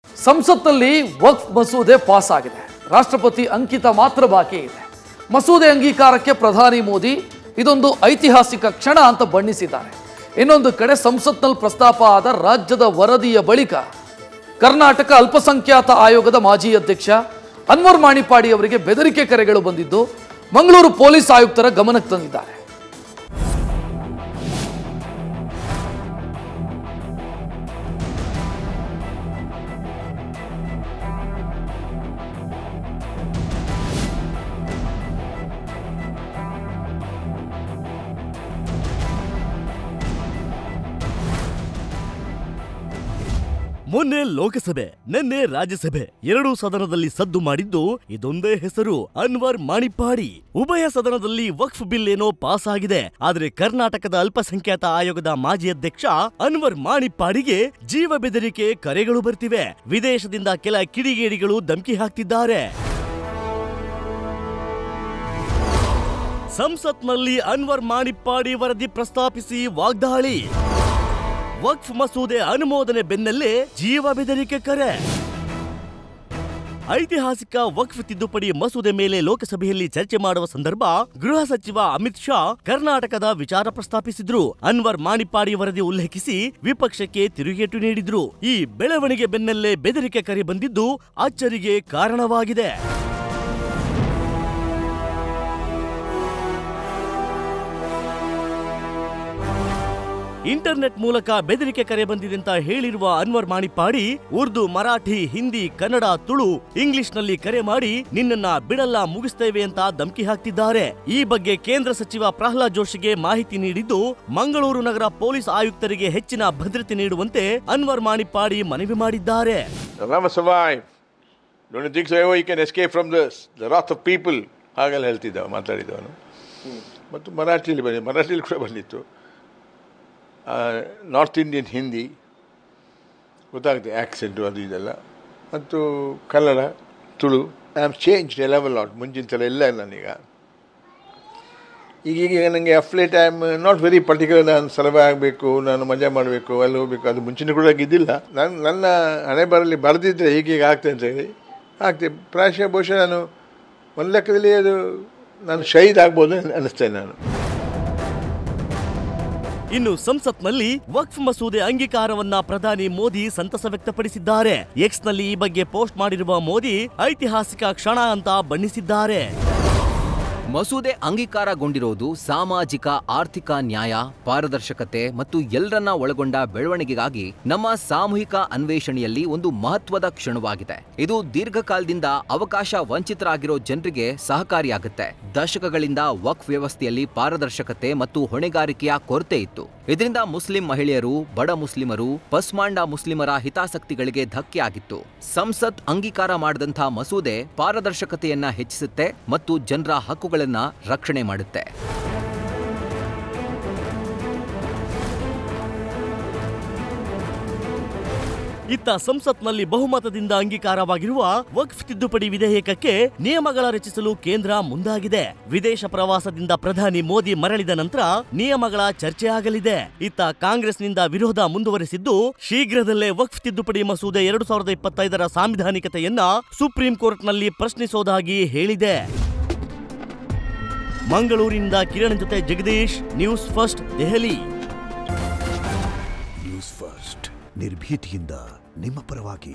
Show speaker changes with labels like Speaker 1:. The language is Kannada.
Speaker 1: ಸಂಸತ್ನಲ್ಲಿ ವಕ್ಫ್ ಮಸೂದೆ ಪಾಸ್ ಆಗಿದೆ. ರಾಷ್ಟ್ರಪತಿ ಅಂಕಿತ ಮಾತ್ರ ಬಾಕಿ ಇದೆ. ಮಸೂದೆ ಅಂಗೀಕಾರಕ್ಕೆ ಪ್ರಧಾನಿ ಮೋದಿ ಇದೊಂದು ಐತಿಹಾಸಿಕ ಕ್ಷಣ ಅಂತ ಬಣ್ಣಿಸಿದ್ದಾರೆ. ಇನ್ನೊಂದು ಕಡೆ ಸಂಸತ್ನಲ್ಲಿ ಪ್ರಸ್ತಾಪ ಆದ ರಾಜ್ಯದ ವರದಿಯ ಬಳಿಕ ಕರ್ನಾಟಕ ಅಲ್ಪಸಂಖ್ಯಾತ ಆಯೋಗದ ಮಾಜಿ ಅಧ್ಯಕ್ಷ ಅನ್ವರ್ ಮಾಣಿಪ್ಪಾಡಿ ಅವರಿಗೆ ಬೆದರಿಕೆ ಕರೆಗಳು ಬಂದಿದ್ದು ಮಂಗಳೂರು ಪೊಲೀಸ್ ಆಯುಕ್ತರ ಗಮನಕ್ಕೆ ತಂದಿದ್ದಾರೆ.
Speaker 2: ಮೊನ್ನೆ ಲೋಕಸಭೆ, ನಿನ್ನೆ ರಾಜ್ಯಸಭೆ ಎರಡೂ ಸದನದಲ್ಲಿ ಸದ್ದು ಮಾಡಿದ್ದು ಇದೊಂದೇ ಹೆಸರು, ಅನ್ವರ್ ಮಾಣಿಪ್ಪಾಡಿ. ಉಭಯ ಸದನದಲ್ಲಿ ವಕ್ಫ್ ಬಿಲ್ ಏನೋ ಪಾಸ್ ಆಗಿದೆ. ಆದರೆ ಕರ್ನಾಟಕದ ಅಲ್ಪಸಂಖ್ಯಾತ ಆಯೋಗದ ಮಾಜಿ ಅಧ್ಯಕ್ಷ ಅನ್ವರ್ ಮಾಣಿಪ್ಪಾಡಿಗೆ ಜೀವ ಬೆದರಿಕೆ ಕರೆಗಳು ಬರ್ತಿವೆ. ವಿದೇಶದಿಂದ ಕೆಲ ಕಿಡಿಗೇಡಿಗಳು ಧಮಕಿ ಹಾಕ್ತಿದ್ದಾರೆ. ಸಂಸತ್ನಲ್ಲಿ ಅನ್ವರ್ ಮಾಣಿಪ್ಪಾಡಿ ವರದಿ ಪ್ರಸ್ತಾಪಿಸಿ ವಾಗ್ದಾಳಿ. ವಕ್ಫ್ ಮಸೂದೆ ಅನುಮೋದನೆ ಬೆನ್ನಲ್ಲೇ ಜೀವ ಬೆದರಿಕೆ ಕರೆ. ಐತಿಹಾಸಿಕ ವಕ್ಫ್ ತಿದ್ದುಪಡಿ ಮಸೂದೆ ಮೇಲೆ ಲೋಕಸಭೆಯಲ್ಲಿ ಚರ್ಚೆ ಮಾಡುವ ಸಂದರ್ಭ ಗೃಹ ಸಚಿವ ಅಮಿತ್ ಶಾ ಕರ್ನಾಟಕದ ವಿಚಾರ ಪ್ರಸ್ತಾಪಿಸಿದ್ರು. ಅನ್ವರ್ ಮಾಣಿಪ್ಪಾಡಿ ವರದಿ ಉಲ್ಲೇಖಿಸಿ ವಿಪಕ್ಷಕ್ಕೆ ತಿರುಗೇಟು ನೀಡಿದ್ರು. ಈ ಬೆಳವಣಿಗೆ ಬೆನ್ನಲ್ಲೇ ಬೆದರಿಕೆ ಕರೆ ಬಂದಿದ್ದು ಅಚ್ಚರಿಗೆ ಕಾರಣವಾಗಿದೆ. ಇಂಟರ್ನೆಟ್ ಮೂಲಕ ಬೆದರಿಕೆ ಕರೆ ಬಂದಿದೆ ಅಂತ ಹೇಳಿರುವ ಅನ್ವರ್ ಮಾಣಿಪ್ಪಾಡಿ ಉರ್ದು, ಮರಾಠಿ, ಹಿಂದಿ, ಕನ್ನಡ, ತುಳು, ಇಂಗ್ಲಿಷ್ನಲ್ಲಿ ಕರೆ ಮಾಡಿ ನಿನ್ನನ್ನ ಬಿಡಲ್ಲ, ಮುಗಿಸ್ತೇವೆ ಅಂತ ಧಮಕಿ ಹಾಕ್ತಿದ್ದಾರೆ. ಈ ಬಗ್ಗೆ ಕೇಂದ್ರ ಸಚಿವ ಪ್ರಹ್ಲಾದ್ ಜೋಶಿಗೆ ಮಾಹಿತಿ ನೀಡಿದ್ದು ಮಂಗಳೂರು ನಗರ ಪೊಲೀಸ್ ಆಯುಕ್ತರಿಗೆ ಹೆಚ್ಚಿನ ಭದ್ರತೆ ನೀಡುವಂತೆ ಅನ್ವರ್ ಮಾಣಿಪ್ಪಾಡಿ ಮನವಿ ಮಾಡಿದ್ದಾರೆ.
Speaker 3: ಹಾಗೆಲ್ಲ ಹೇಳ್ತಿದ್ದ ಮಾತಾಡಿದವನು. ಮತ್ತು ಮರಾಠಿಯಲ್ಲಿ ಕೂಡ ಬಂದಿತ್ತು. ನಾರ್ತ್ ಇಂಡಿಯನ್ ಹಿಂದಿ ಗೊತ್ತಾಗುತ್ತೆ, ಆ್ಯಕ್ಸೆಂಟು ಅದು ಇದೆಲ್ಲ, ಮತ್ತು Kannada, Tulu. I am change A level lot. ಮುಂಚಿನ ಥರ ಇಲ್ಲ ನಾನೀಗ. ಈಗೀಗ ನನಗೆ affiliate I am not very particular. ನಾನು ಸಲಭೆ ಆಗಬೇಕು, ನಾನು ಮಜಾ ಮಾಡಬೇಕು, ಅಲ್ಲಿ ಹೋಗಬೇಕು, ಅದು ಮುಂಚಿನ ಕೂಡ ಇದ್ದಿಲ್ಲ. ನನ್ನ ಹಣೆ ಬರಲಿ ಬರೆದಿದ್ದರೆ ಹೀಗೀಗ ಆಗ್ತದೆ ಅಂತ ಹೇಳಿ ಆಗ್ತದೆ. ಪ್ರಾಯಶಃ ಬಹುಶಃ ನಾನು ಒಂದು ಲೆಕ್ಕದಲ್ಲಿ ಅದು ನಾನು ಶಹೀದ್ ಆಗ್ಬೋದು ಅನ್ನಿಸ್ತೇನೆ ನಾನು.
Speaker 2: ಇನ್ನು ಸಂಸತ್ನಲ್ಲಿ ವಕ್ಫ್ ಮಸೂದೆ ಅಂಗೀಕಾರವನ್ನ ಪ್ರಧಾನಿ ಮೋದಿ ಸಂತಸ ವ್ಯಕ್ತಪಡಿಸಿದ್ದಾರೆ. ಎಕ್ಸ್ನಲ್ಲಿ ಈ ಬಗ್ಗೆ ಪೋಸ್ಟ್ ಮಾಡಿರುವ ಮೋದಿ ಐತಿಹಾಸಿಕ ಕ್ಷಣ ಅಂತ ಬಣ್ಣಿಸಿದ್ದಾರೆ.
Speaker 4: ಮಸೂದೆ ಅಂಗೀಕಾರಗೊಂಡಿರೋದು ಸಾಮಾಜಿಕ, ಆರ್ಥಿಕ ನ್ಯಾಯ, ಪಾರದರ್ಶಕತೆ ಮತ್ತು ಎಲ್ಲರನ್ನ ಒಳಗೊಂಡ ಬೆಳವಣಿಗೆಗಾಗಿ ನಮ್ಮ ಸಾಮೂಹಿಕ ಅನ್ವೇಷಣೆಯಲ್ಲಿ ಒಂದು ಮಹತ್ವದ ಕ್ಷಣವಾಗಿದೆ. ಇದು ದೀರ್ಘಕಾಲದಿಂದ ಅವಕಾಶ ವಂಚಿತರಾಗಿರೋ ಜನರಿಗೆ ಸಹಕಾರಿಯಾಗುತ್ತೆ. ದಶಕಗಳಿಂದ ವಕ್ಫ್ ವ್ಯವಸ್ಥೆಯಲ್ಲಿ ಪಾರದರ್ಶಕತೆ ಮತ್ತು ಹೊಣೆಗಾರಿಕೆಯ ಕೊರತೆ ಇತ್ತು. ಇದರಿಂದ ಮುಸ್ಲಿಂ ಮಹಿಳೆಯರು, ಬಡ ಮುಸ್ಲಿಮರು, ಪಸ್ಮಾಂಡ ಮುಸ್ಲಿಮರ ಹಿತಾಸಕ್ತಿಗಳಿಗೆ ಧಕ್ಕೆ ಆಗಿತ್ತು. ಸಂಸತ್ ಅಂಗೀಕಾರ ಮಾಡಿದಂಥ ಮಸೂದೆ ಪಾರದರ್ಶಕತೆಯನ್ನ ಹೆಚ್ಚಿಸುತ್ತೆ ಮತ್ತು ಜನರ ಹಕ್ಕುಗಳನ್ನ ರಕ್ಷಣೆ ಮಾಡುತ್ತೆ.
Speaker 2: ಇತ್ತ ಸಂಸತ್ನಲ್ಲಿ ಬಹುಮತದಿಂದ ಅಂಗೀಕಾರವಾಗಿರುವ ವಕ್ಫ್ ತಿದ್ದುಪಡಿ ವಿಧೇಯಕಕ್ಕೆ ನಿಯಮಗಳ ರಚಿಸಲು ಕೇಂದ್ರ ಮುಂದಾಗಿದೆ. ವಿದೇಶ ಪ್ರವಾಸದಿಂದ ಪ್ರಧಾನಿ ಮೋದಿ ಮರಳಿದ ನಂತರ ನಿಯಮಗಳ ಚರ್ಚೆ ಆಗಲಿದೆ. ಇತ್ತ ಕಾಂಗ್ರೆಸ್ನಿಂದ ವಿರೋಧ ಮುಂದುವರೆಸಿದ್ದು ಶೀಘ್ರದಲ್ಲೇ ವಕ್ಫ್ ತಿದ್ದುಪಡಿ ಮಸೂದೆ 2025ರ ಸಾಂವಿಧಾನಿಕತೆಯನ್ನ ಸುಪ್ರೀಂ ಕೋರ್ಟ್ನಲ್ಲಿ ಪ್ರಶ್ನಿಸೋದಾಗಿ ಹೇಳಿದೆ. ಮಂಗಳೂರಿನಿಂದ ಕಿರಣ್ ಜೊತೆ Jagadish, news first, Delhi.
Speaker 5: News first ನಿರ್ಭೀತಿಯಿಂದ ನಿಮ್ಮ ಪರವಾಗಿ.